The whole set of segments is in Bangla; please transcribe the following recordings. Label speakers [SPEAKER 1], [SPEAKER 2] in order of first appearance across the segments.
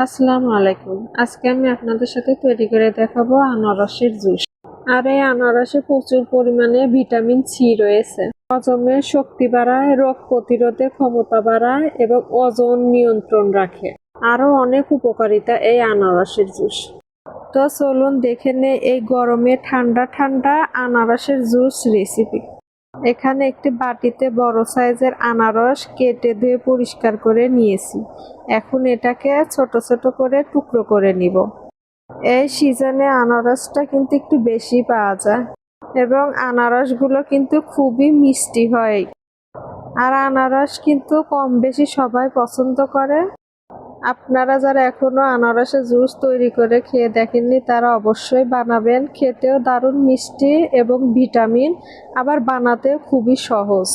[SPEAKER 1] আসসালামু আলাইকুম। আজকে আমি আপনাদের সাথে তৈরি করে দেখাবো আনারসের জুস। আর এই আনারসে প্রচুর পরিমাণে ভিটামিন সি রয়েছে। হজমের শক্তি বাড়ায়, রোগ প্রতিরোধের ক্ষমতা বাড়ায় এবং ওজন নিয়ন্ত্রণ রাখে। আরো অনেক উপকারিতা এই আনারসের জুস। তো চলুন দেখে নেই এই গরমে ঠান্ডা ঠান্ডা আনারসের জুস রেসিপি। এখানে একটি বাটিতে বড় সাইজের আনারস কেটে ধুয়ে পরিষ্কার করে নিয়েছি। এখন এটাকে ছোট ছোট করে টুকরো করে নিব। এই সিজনে আনারসটা কিন্তু একটু বেশি পাওয়া যায় এবং আনারসগুলো কিন্তু খুবই মিষ্টি হয়। আর আনারস কিন্তু কম বেশি সবাই পছন্দ করে। আপনারা যারা এখনো আনারসের জুস তৈরি করে খেয়ে দেখেননি তারা অবশ্যই বানাবেন। খেতেও দারুণ মিষ্টি এবং ভিটামিন, আবার বানাতেও খুবই সহজ।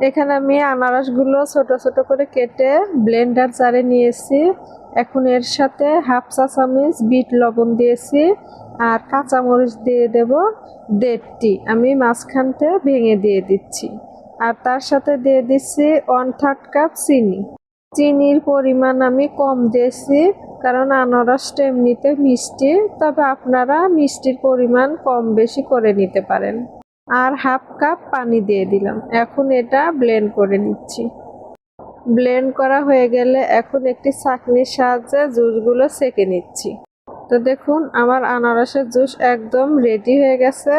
[SPEAKER 1] এখানে আমি আনারসগুলো ছোট ছোট করে কেটে ব্লেন্ডার জারে নিয়েছি। এখন এর সাথে হাফ চা চামচ বিট লবণ দিয়েছি আর কাঁচামরিচ দিয়ে দেব 1.5টি। আমি মাঝখানতে ভেঙে দিয়ে দিচ্ছি। আর তার সাথে দিয়ে দিচ্ছি 1/3 কাপ চিনি। চিনির পরিমাণ আমি কম দিয়েছি কারণ আনারসটা এমনিতে মিষ্টি, তবে আপনারা মিষ্টির পরিমাণ কম বেশি করে নিতে পারেন। আর হাফ কাপ পানি দিয়ে দিলাম। এখন এটা ব্লেন্ড করে নিচ্ছি। ব্লেন্ড করা হয়ে গেলে এখন একটি ছাঁকনির সাহায্যে জুসগুলো ছেঁকে নিচ্ছি। তো দেখুন আমার আনারসের জুস একদম রেডি হয়ে গেছে।